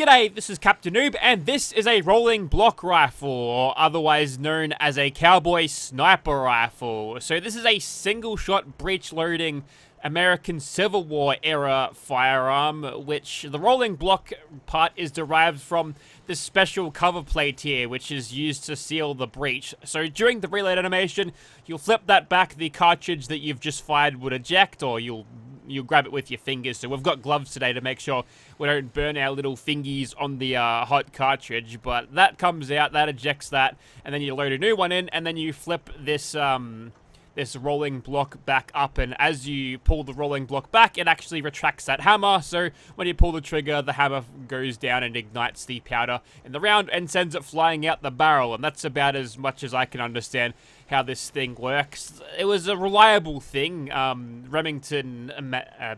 G'day, this is Captainoob, and this is a rolling block rifle, or otherwise known as a Cowboy sniper rifle. So this is a single-shot breech-loading American Civil War era firearm, which the rolling block part is derived from this special cover plate here, which is used to seal the breech. So during the reload animation, you'll flip that back, the cartridge that you've just fired would eject, or you'll grab it with your fingers. So we've got gloves today to make sure we don't burn our little fingies on the hot cartridge, but that comes out, that ejects that, and then you load a new one in, and then you flip this this rolling block back up, and as you pull the rolling block back, it actually retracts that hammer. So when you pull the trigger, the hammer goes down and ignites the powder in the round and sends it flying out the barrel, and that's about as much as I can understand how this thing works. It was a reliable thing. Remington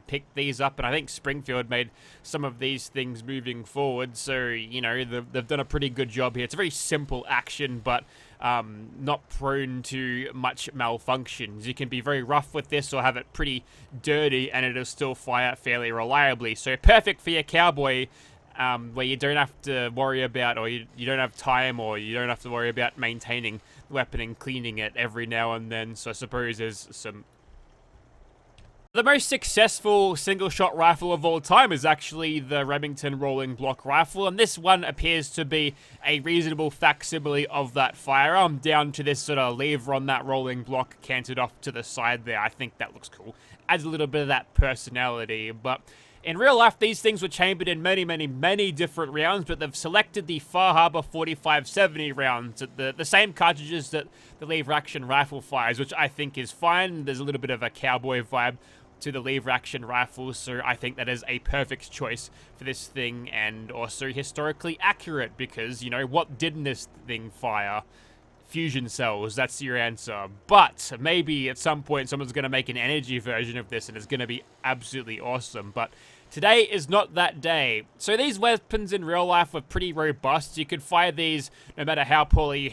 picked these up, and I think Springfield made some of these things moving forward. So, you know, they've done a pretty good job here. It's a very simple action, but not prone to much malfunctions. You can be very rough with this or have it pretty dirty, and it'll still fire fairly reliably. So perfect for your Cowboy, where you don't have to worry about, or you don't have time, or you don't have to worry about maintaining the weapon and cleaning it every now and then. So I suppose there's some... The most successful single-shot rifle of all time is actually the Remington rolling block rifle, and this one appears to be a reasonable facsimile of that firearm, down to this sort of lever on that rolling block canted off to the side there. I think that looks cool. Adds a little bit of that personality, but in real life, these things were chambered in many different rounds, but they've selected the Far Harbor 4570 rounds, the same cartridges that the lever-action rifle fires, which I think is fine. There's a little bit of a Cowboy vibe to the lever-action rifle, so I think that is a perfect choice for this thing, and also historically accurate, because, you know, what didn't this thing fire? Fusion cells, that's your answer. But maybe at some point someone's going to make an energy version of this and it's going to be absolutely awesome. But today is not that day. So these weapons in real life were pretty robust. You could fire these no matter how poorly you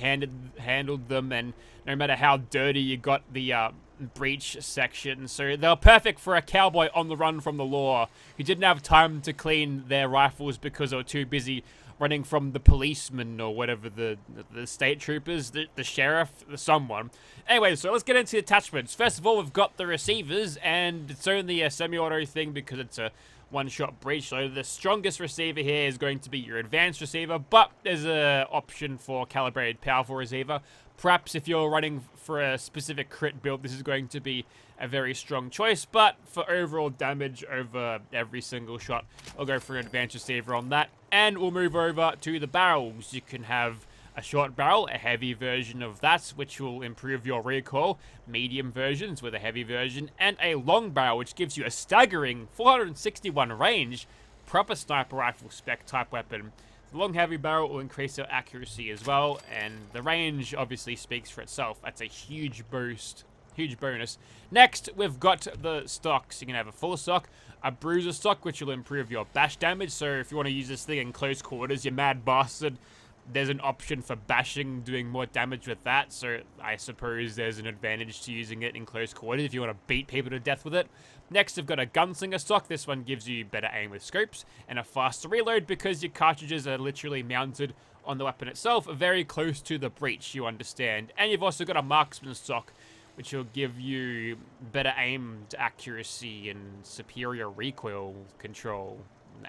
handled them, and no matter how dirty you got the breech section. So they were perfect for a Cowboy on the run from the law who didn't have time to clean their rifles because they were too busy running from the policeman or whatever, the state troopers, the sheriff, someone. Anyway, so let's get into the attachments. First of all, we've got the receivers, and it's only a semi-auto thing because it's a one-shot breech loader. The strongest receiver here is going to be your advanced receiver, but there's an option for calibrated powerful receiver. Perhaps if you're running for a specific crit build, this is going to be a very strong choice, but for overall damage over every single shot, I'll go for an advanced receiver on that. And we'll move over to the barrels. You can have a short barrel, a heavy version of that, which will improve your recoil, medium versions with a heavy version, and a long barrel, which gives you a staggering 461 range, proper sniper rifle spec type weapon. The long heavy barrel will increase your accuracy as well, and the range obviously speaks for itself. That's a huge boost, huge bonus. Next, we've got the stocks. You can have a full stock, a bruiser stock, which will improve your bash damage. So if you want to use this thing in close quarters, you mad bastard, there's an option for bashing, doing more damage with that. So I suppose there's an advantage to using it in close quarters if you want to beat people to death with it. Next, we've got a gunslinger stock. This one gives you better aim with scopes and a faster reload because your cartridges are literally mounted on the weapon itself, very close to the breech, you understand. And you've also got a marksman stock, which will give you better aim to accuracy and superior recoil control.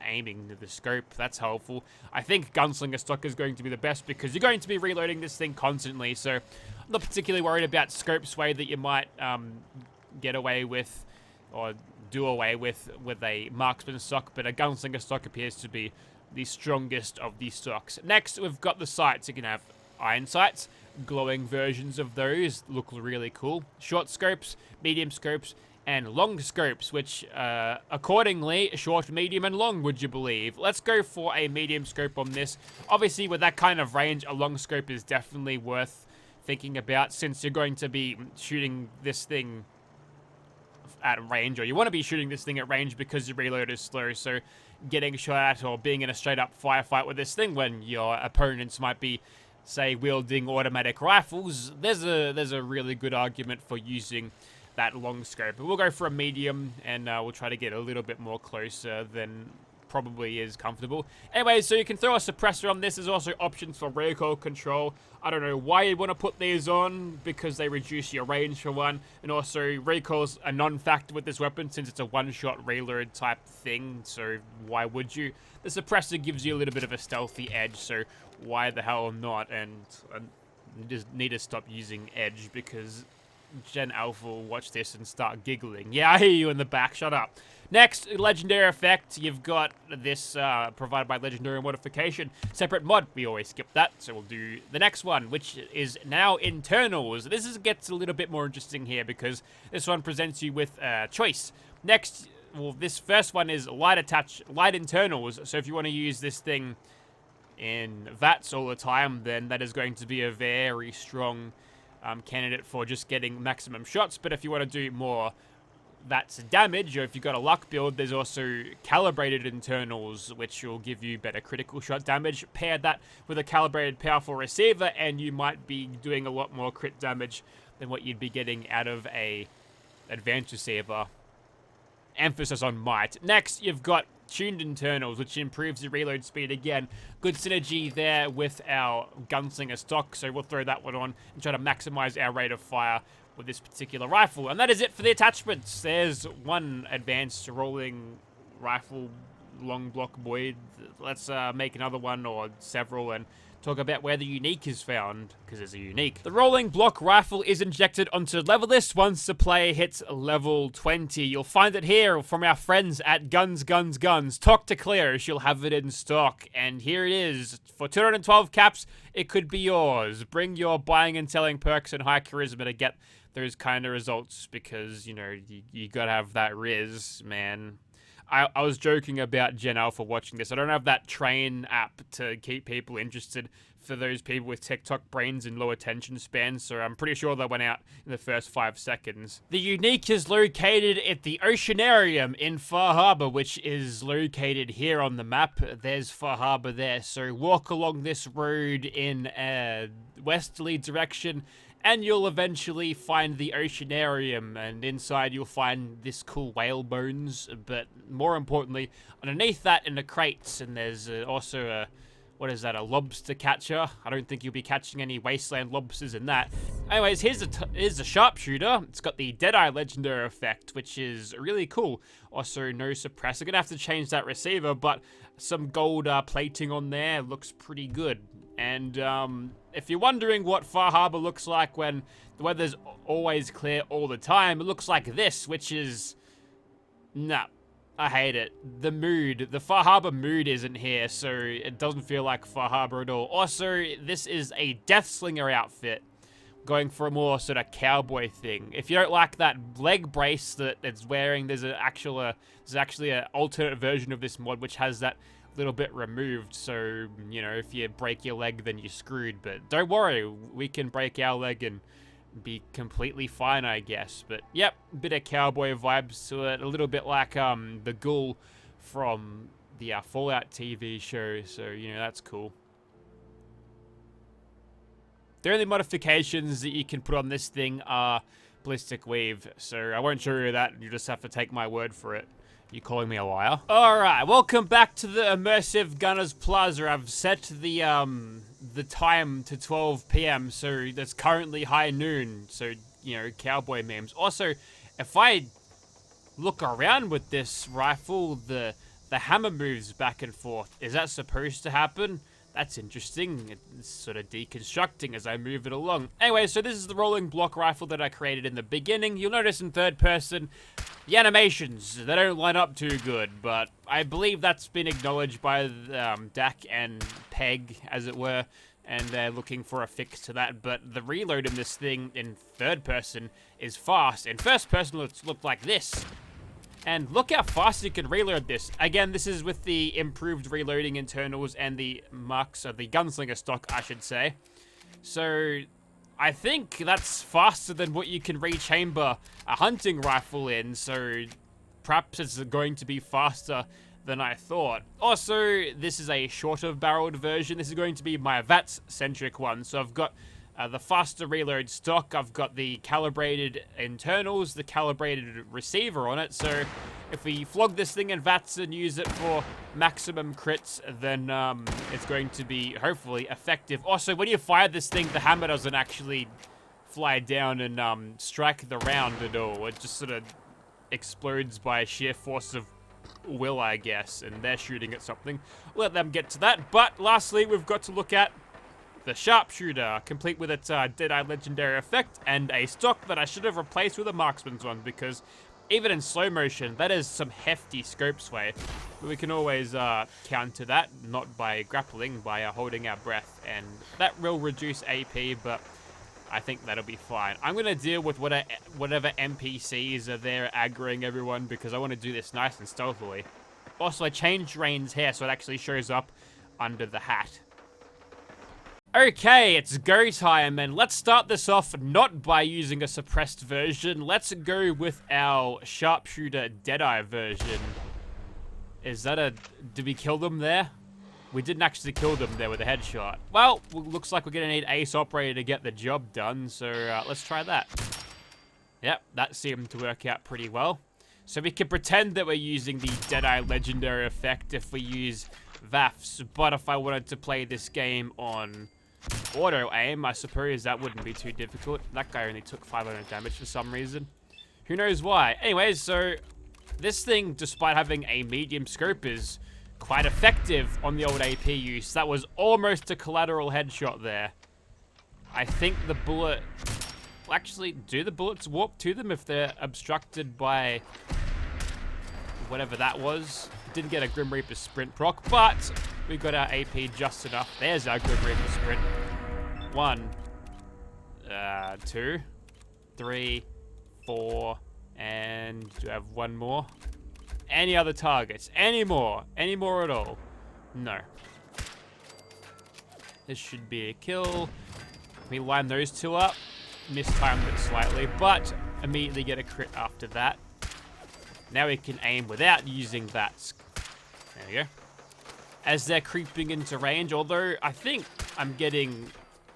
Aiming to the scope, that's helpful. I think gunslinger stock is going to be the best because you're going to be reloading this thing constantly, so I'm not particularly worried about scope sway that you might get away with or do away with a marksman stock, but a gunslinger stock appears to be the strongest of these stocks. Next, we've got the sights. You can have iron sights, glowing versions of those look really cool, short scopes, medium scopes, and long scopes, which accordingly, short, medium, and long, would you believe? Let's go for a medium scope on this. Obviously, with that kind of range, a long scope is definitely worth thinking about, since you're going to be shooting this thing at range, or you want to be shooting this thing at range because your reload is slow, so getting shot at or being in a straight-up firefight with this thing when your opponents might be, say, wielding automatic rifles, there's a really good argument for using that long scope. But we'll go for a medium, and we'll try to get a little bit more closer than probably is comfortable. Anyway, so you can throw a suppressor on this. There's also options for recoil control. I don't know why you want to put these on, because they reduce your range for one, and also recoil's a non-factor with this weapon since it's a one-shot reload type thing, so why would you? The suppressor gives you a little bit of a stealthy edge, so why the hell not? And you just need to stop using edge, because Gen Alpha will watch this and start giggling. Yeah, I hear you in the back, shut up. Next, legendary effect, you've got this provided by legendary modification. Separate mod, we always skip that, so we'll do the next one, which is now internals. This gets a little bit more interesting here, because this one presents you with a choice. Next, well, this first one is light internals, so if you want to use this thing in VATS all the time, then that is going to be a very strong candidate for just getting maximum shots. But if you want to do more VATS damage, or if you've got a luck build, there's also calibrated internals, which will give you better critical shot damage. Pair that with a calibrated powerful receiver, and you might be doing a lot more crit damage than what you'd be getting out of a advanced receiver. Emphasis on might. Next, you've got tuned internals, which improves your reload speed again. Good synergy there with our gunslinger stock, so we'll throw that one on and try to maximize our rate of fire with this particular rifle. And that is it for the attachments. There's one advanced rolling rifle long block boy. Let's make another one or several and talk about where the unique is found, because there's a unique. The rolling block rifle is injected onto level list once the player hits level 20. You'll find it here from our friends at Guns. Talk to Claire, she'll have it in stock. And here it is. For 212 caps, it could be yours. Bring your buying and selling perks and high charisma to get those kind of results, because, you know, you gotta have that riz, man. I was joking about Gen Alpha watching this. I don't have that train app to keep people interested for those people with TikTok brains and low attention spans, so I'm pretty sure that went out in the first 5 seconds. The unique is located at the Oceanarium in Far Harbor, which is located here on the map. There's Far Harbor there, so walk along this road in a westerly direction, and you'll eventually find the Oceanarium, and inside you'll find this cool whale bones, but more importantly, underneath that in the crates, and there's also a, what is that, a lobster catcher? I don't think you'll be catching any wasteland lobsters in that. Anyways, here's a sharpshooter. It's got the Deadeye legendary effect, which is really cool. Also, no suppressor. Gonna have to change that receiver, but some gold plating on there looks pretty good. And if you're wondering what Far Harbor looks like when the weather's always clear all the time, it looks like this, which is... nah, I hate it. The Far Harbor mood isn't here, so it doesn't feel like Far Harbor at all. Also, this is a Deathslinger outfit, going for a more sort of cowboy thing. If you don't like that leg brace that it's wearing, there's actually an alternate version of this mod which has that little bit removed, so, you know, if you break your leg, then you're screwed. But don't worry, we can break our leg and be completely fine, I guess. But yep, bit of cowboy vibes to it, a little bit like the ghoul from the Fallout TV show, so, you know, that's cool. The only modifications that you can put on this thing are ballistic weave, so I won't show you that. You just have to take my word for it. You calling me a liar? Alright, welcome back to the Immersive Gunners Plaza. I've set the time to 12 PM, so that's currently high noon, so, you know, cowboy memes. Also, if I look around with this rifle, the hammer moves back and forth. Is that supposed to happen? That's interesting. It's sort of deconstructing as I move it along. Anyway, so this is the rolling block rifle that I created in the beginning. You'll notice in third person, the animations, they don't line up too good, but I believe that's been acknowledged by Dak and Peg, as it were, and they're looking for a fix to that. But the reload in this thing in third person is fast. In first person, it's looked like this. And look how fast you can reload this. Again, this is with the improved reloading internals and the marks of the gunslinger stock, I should say. So I think that's faster than what you can rechamber a hunting rifle in. So perhaps it's going to be faster than I thought. Also, this is a shorter barreled version. This is going to be my VATS-centric one. So I've got The faster reload stock, I've got the calibrated internals, the calibrated receiver on it, so if we flog this thing in VATS and use it for maximum crits, then it's going to be, hopefully, effective. Also, when you fire this thing, the hammer doesn't actually fly down and strike the round at all. It just sort of explodes by sheer force of will, I guess, and they're shooting at something. Let them get to that, but lastly, we've got to look at the sharpshooter, complete with its Deadeye legendary effect, and a stock that I should have replaced with a marksman's one, because even in slow motion, that is some hefty scope sway. But we can always counter that, not by grappling, by holding our breath, and that will reduce AP, but I think that'll be fine. I'm going to deal with whatever NPCs are there aggroing everyone, because I want to do this nice and stealthily. Also, I changed Rain's hair so it actually shows up under the hat. Okay, it's go time, and let's start this off not by using a suppressed version. Let's go with our sharpshooter Deadeye version. Is that a... Did we kill them there? We didn't actually kill them there with a headshot. Well, looks like we're going to need Ace Operator to get the job done, so let's try that. Yep, that seemed to work out pretty well. So we can pretend that we're using the Deadeye legendary effect if we use VAFs, but if I wanted to play this game on auto aim, I suppose that wouldn't be too difficult. That guy only took 500 damage for some reason. Who knows why? Anyways, so this thing, despite having a medium scope, is quite effective on the old AP use. That was almost a collateral headshot there. I think the bullet... Well, actually, do the bullets warp to them if they're obstructed by whatever that was? Didn't get a Grim Reaper sprint proc, but we got our AP just enough. There's our Grim Reaper sprint. 1, 2, 3, 4, and do I have one more? Any other targets? Any more? Any more at all? No. This should be a kill. We line those two up. Mistimed it slightly, but immediately get a crit after that. Now we can aim without using that. There we go. As they're creeping into range, although I think I'm getting,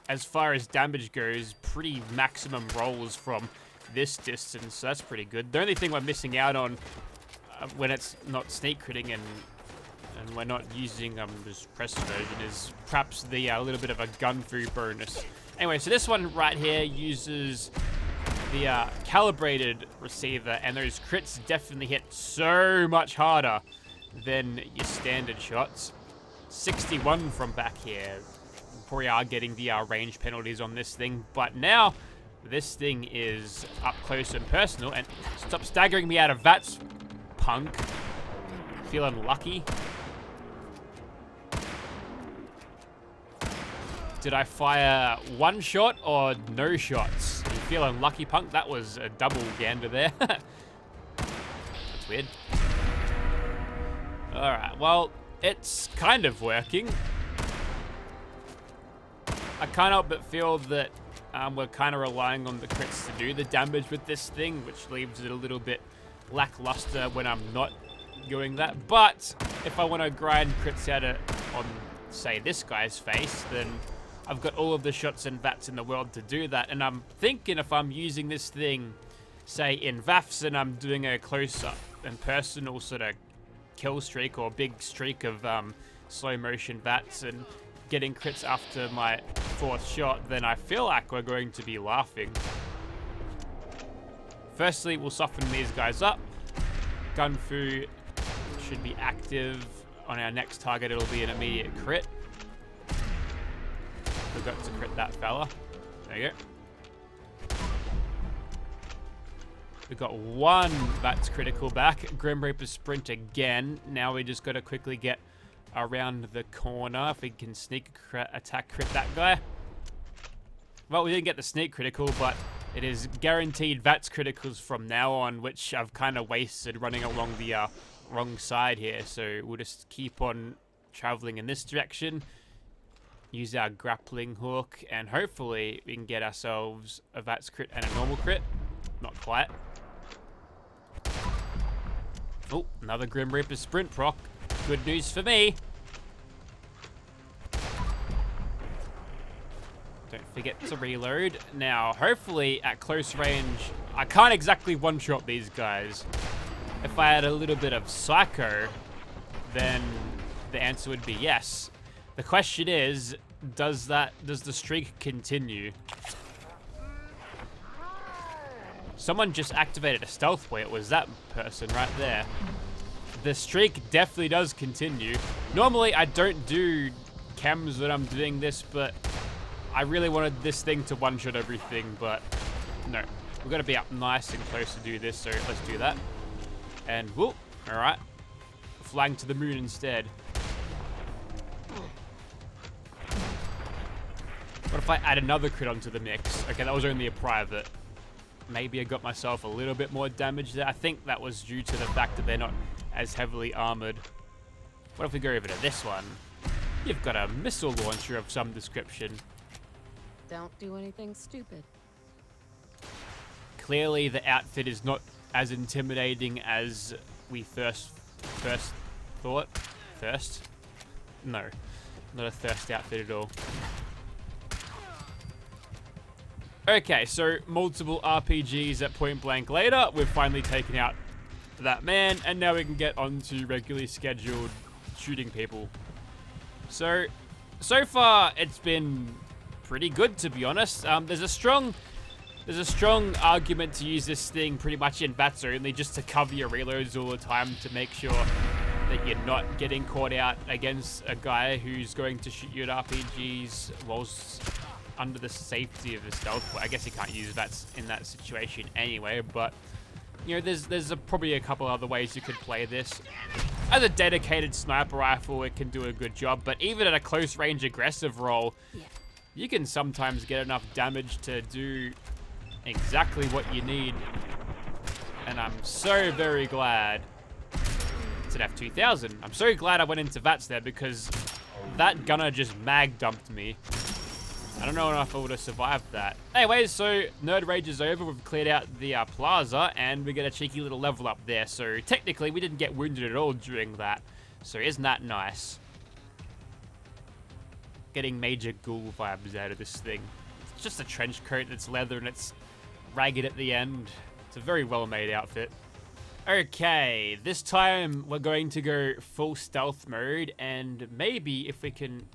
as far as damage goes, pretty maximum rolls from this distance, so that's pretty good. The only thing we're missing out on when it's not sneak critting and we're not using this press version is perhaps the little bit of a gun fu bonus. Anyway, so this one right here uses the calibrated receiver, and those crits definitely hit so much harder than your standard shots. 61 from back here. We probably are getting the range penalties on this thing, but now this thing is up close and personal. And stop staggering me out of VATS, punk. Feeling lucky. Did I fire one shot or no shots? You feeling lucky, punk? That was a double gander there. That's weird. Alright, well, it's kind of working. I can't help but feel that we're kind of relying on the crits to do the damage with this thing, which leaves it a little bit lackluster when I'm not doing that. But if I want to grind crits out on, say, this guy's face, then I've got all of the shots and VATs in the world to do that. And I'm thinking if I'm using this thing, say, in VAFs, and I'm doing a close-up and personal sort of kill streak or big streak of slow motion VATs and getting crits after my 4th shot, then I feel like we're going to be laughing. Firstly, we'll soften these guys up. Gun fu should be active. On our next target, it'll be an immediate crit. Forgot to crit that fella. There you go. We got one VATS critical back. Grim Reaper sprint again. Now we just got to quickly get around the corner. If we can sneak attack crit that guy. Well, we didn't get the sneak critical, but it is guaranteed VATS criticals from now on, which I've kind of wasted running along the wrong side here. So we'll just keep on traveling in this direction. Use our grappling hook, and hopefully we can get ourselves a VATS crit and a normal crit. Not quite. Oh, another Grim Reaper sprint proc. Good news for me. Don't forget to reload. Now, hopefully, at close range, I can't exactly one-shot these guys. If I had a little bit of Psycho, then the answer would be yes. The question is, does the streak continue? Someone just activated a stealth way. It was that person right there. The streak definitely does continue. Normally, I don't do chems when I'm doing this, but I really wanted this thing to one-shot everything, but no. We've got to be up nice and close to do this, so let's do that. And whoop, all right. Flying to the moon instead. What if I add another crit onto the mix? Okay, that was only a private. Maybe I got myself a little bit more damage there. I think that was due to the fact that they're not as heavily armored. What if we go over to this one? You've got a missile launcher of some description. Don't do anything stupid. Clearly, the outfit is not as intimidating as we first thought. Thirst? No, not a thirst outfit at all. Okay, so multiple RPGs at point blank later, we've finally taken out that man, and now we can get on to regularly scheduled shooting people. So far it's been pretty good, to be honest. There's a strong argument to use this thing pretty much in VATS only, just to cover your reloads all the time to make sure that you're not getting caught out against a guy who's going to shoot you at RPGs whilst under the safety of the stealth. I guess you can't use VATS in that situation anyway, but you know, there's probably a couple other ways you could play this. As a dedicated sniper rifle, it can do a good job, but even at a close range aggressive role, you can sometimes get enough damage to do exactly what you need. And I'm so very glad it's an F2000. I'm so glad I went into VATS there, because that gunner just mag dumped me. I don't know if I would have survived that. Anyways, so Nerd Rage is over. We've cleared out the plaza, and we get a cheeky little level up there. So technically, we didn't get wounded at all during that. So isn't that nice? Getting major ghoul vibes out of this thing. It's just a trench coat that's leather, and it's ragged at the end. It's a very well-made outfit. Okay, this time we're going to go full stealth mode, and maybe if we can...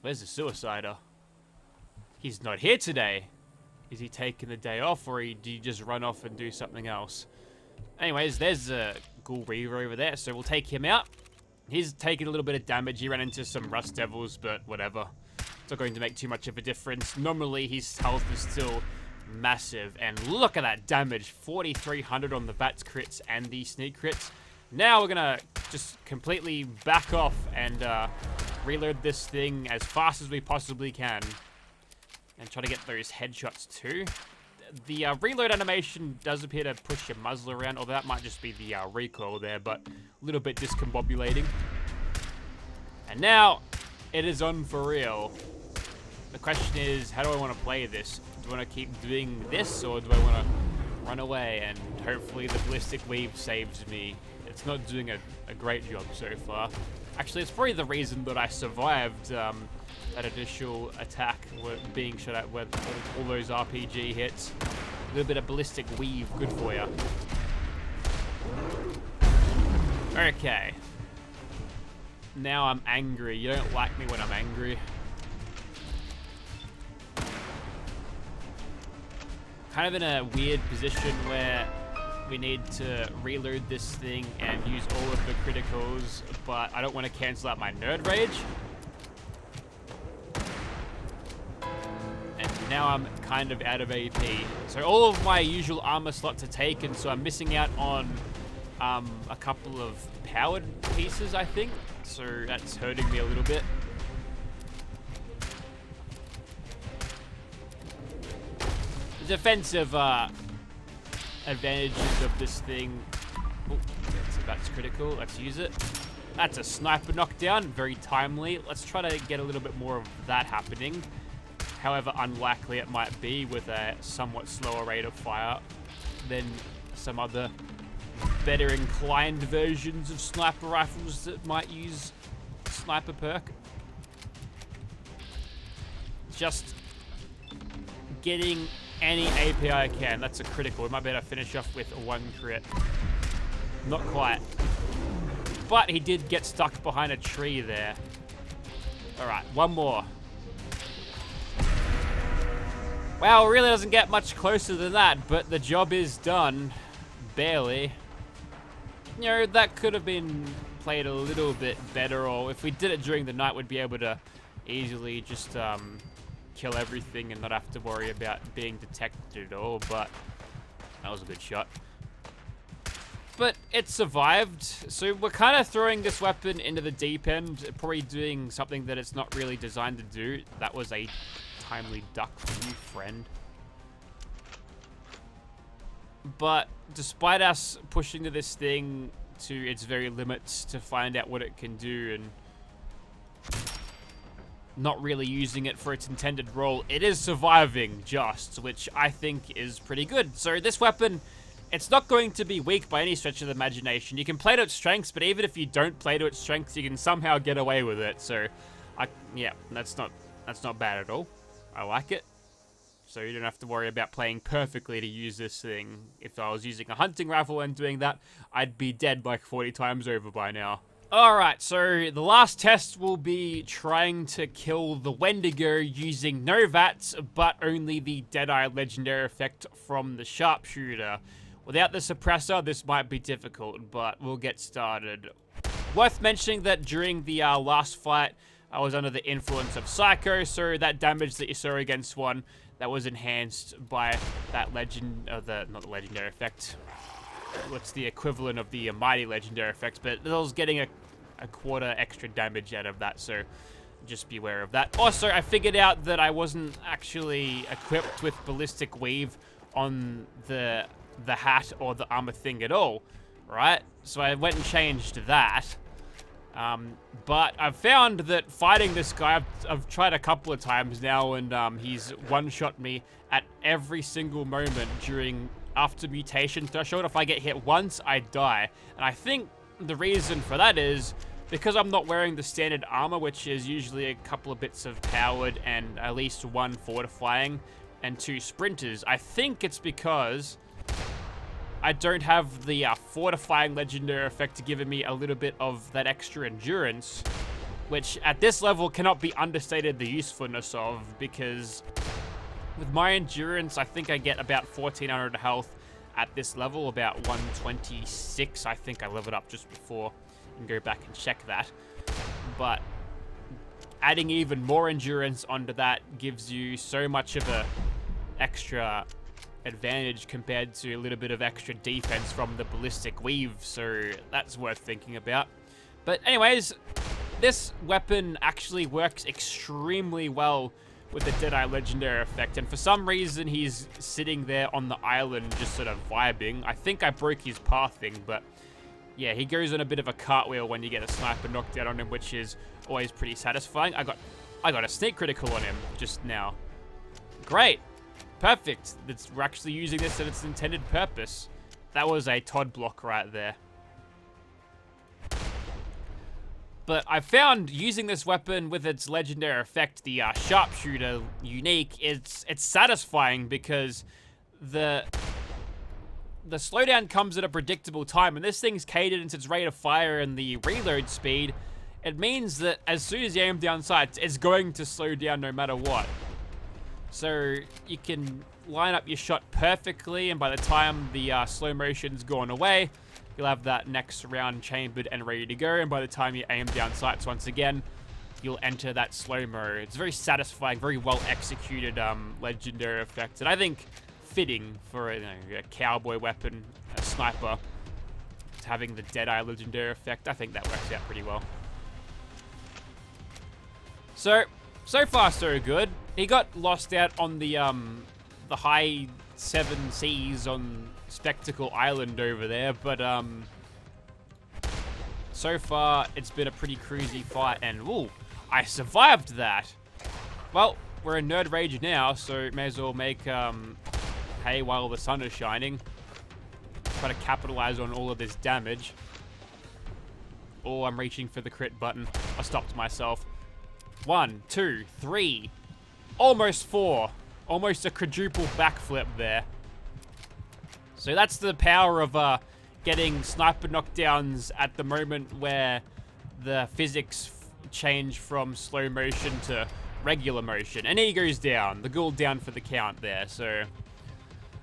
Where's the suicider? He's not here today. Is he taking the day off, or did he just run off and do something else? Anyways, there's a Ghoul Reaver over there, so we'll take him out. He's taking a little bit of damage. He ran into some Rust Devils, but whatever. It's not going to make too much of a difference. Normally, his health is still massive, and look at that damage. 4,300 on the VATS crits and the sneak crits. Now we're gonna just completely back off and reload this thing as fast as we possibly can. And try to get those headshots too. The reload animation does appear to push your muzzle around, although that might just be the recoil there, but a little bit discombobulating. And now, it is on for real. The question is, how do I want to play this? Do I want to keep doing this, or do I want to run away? And hopefully the Ballistic Weave saves me. It's not doing a great job so far. Actually, it's probably the reason that I survived that initial attack, being shot at with all those RPG hits. A little bit of Ballistic Weave, good for you. Okay. Now I'm angry. You don't like me when I'm angry. Kind of in a weird position where we need to reload this thing and use all of the criticals, but I don't want to cancel out my Nerd Rage. And now I'm kind of out of AP. So all of my usual armor slots are taken, so I'm missing out on a couple of powered pieces, I think. So that's hurting me a little bit. The defensive advantages of this thing. Oh, that's critical. Let's use it. That's a sniper knockdown. Very timely. Let's try to get a little bit more of that happening. However unlikely it might be with a somewhat slower rate of fire than some other better inclined versions of sniper rifles that might use sniper perk. just getting any AP I can. That's a critical. We might be able to finish off with one crit. Not quite. But he did get stuck behind a tree there. Alright, one more. Wow, it really doesn't get much closer than that, but the job is done. Barely. You know, that could have been played a little bit better, or if we did it during the night, we'd be able to easily just kill everything and not have to worry about being detected at all, but that was a good shot. But it survived, so we're kind of throwing this weapon into the deep end, probably doing something that it's not really designed to do. That was a timely duck for you, friend. But despite us pushing to this thing to its very limits to find out what it can do and not really using it for its intended role, it is surviving just, which I think is pretty good. So this weapon, it's not going to be weak by any stretch of the imagination. You can play to its strengths, but even if you don't play to its strengths, you can somehow get away with it. So, yeah, that's not bad at all. I like it. So you don't have to worry about playing perfectly to use this thing. If I was using a hunting rifle and doing that, I'd be dead like 40 times over by now. Alright, so the last test will be trying to kill the Wendigo using no VATS, but only the Deadeye legendary effect from the sharpshooter. Without the suppressor, this might be difficult, but we'll get started. Worth mentioning that during the last fight, I was under the influence of Psycho, so that damage that you saw against one, that was enhanced by that not the legendary effect. What's the equivalent of the mighty legendary effect, but I was getting a quarter extra damage out of that, so just be aware of that. Also, I figured out that I wasn't actually equipped with ballistic weave on the hat or the armor thing at all, right? So I went and changed that. But I've found that fighting this guy, I've tried a couple of times now, and he's one-shot me at every single moment after mutation threshold. If I get hit once, I die. And I think the reason for that is because I'm not wearing the standard armor, which is usually a couple of bits of powered and at least one fortifying and 2 sprinters. I think it's because I don't have the fortifying legendary effect giving me a little bit of that extra endurance, which at this level cannot be understated the usefulness of, because with my endurance, I think I get about 1400 health at this level, about 126. I think I leveled up just before. You can go back and check that. But adding even more endurance onto that gives you so much of a extra advantage compared to a little bit of extra defense from the ballistic weave, so that's worth thinking about. But anyways, this weapon actually works extremely well with the Deadeye legendary effect, and for some reason he's sitting there on the island just sort of vibing. I think I broke his pathing, but yeah, he goes on a bit of a cartwheel when you get a sniper knocked out on him, which is always pretty satisfying. I got a sneak critical on him just now. Great. Perfect. We're actually using this at its intended purpose. That was a Todd block right there. But I found using this weapon with its legendary effect, the sharpshooter unique, it's satisfying because the slowdown comes at a predictable time, and this thing's catered into its rate of fire and the reload speed. It means that as soon as you aim down sights, it's going to slow down no matter what. So you can line up your shot perfectly, and by the time the slow motion's gone away, you'll have that next round chambered and ready to go, and by the time you aim down sights once again, you'll enter that slow-mo. It's very satisfying, very well-executed legendary effect, and I think fitting for a cowboy weapon, a sniper, having the Deadeye legendary effect. I think that works out pretty well. So far so good. He got lost out on the high 7 seas on Spectacle Island over there, but so far it's been a pretty cruisy fight, and ooh, I survived that. Well, we're in Nerd Rage now, so may as well make hay while the sun is shining. Try to capitalize on all of this damage. Oh, I'm reaching for the crit button. I stopped myself. 1, 2, 3. almost 4. Almost a quadruple backflip there. So that's the power of getting sniper knockdowns at the moment where the physics change from slow motion to regular motion. And he goes down. The ghoul down for the count there. So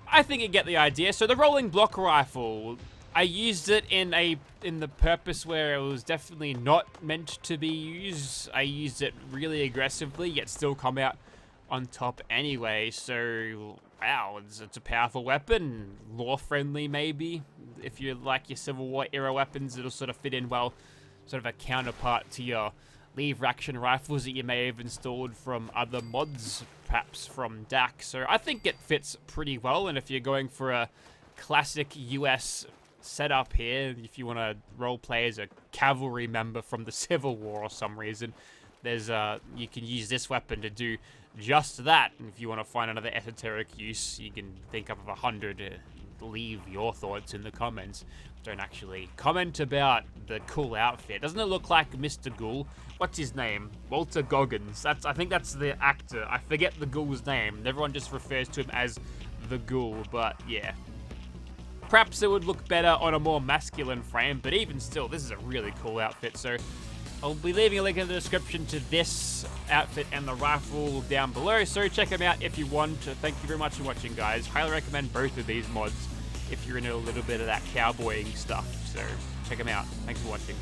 I think you get the idea. So the rolling block rifle, I used it in the purpose where it was definitely not meant to be used. I used it really aggressively, yet still come out on top anyway. So wow, it's a powerful weapon. Lore-friendly, maybe. If you like your Civil War era weapons, it'll sort of fit in well. Sort of a counterpart to your lever-action rifles that you may have installed from other mods, perhaps from DAC. So I think it fits pretty well, and if you're going for a classic US setup here, if you want to roleplay as a cavalry member from the Civil War or some reason, there's you can use this weapon to do just that. And if you want to find another esoteric use, you can think up of 100. Leave your thoughts in the comments. Don't actually comment about the cool outfit. Doesn't it look like Mr. Ghoul? What's his name? Walter Goggins. I think that's the actor. I forget the ghoul's name. Everyone just refers to him as the Ghoul, but yeah. Perhaps it would look better on a more masculine frame, but even still, this is a really cool outfit. So I'll be leaving a link in the description to this outfit and the rifle down below, so check them out if you want. Thank you very much for watching, guys. Highly recommend both of these mods if you're into a little bit of that cowboying stuff, so check them out. Thanks for watching.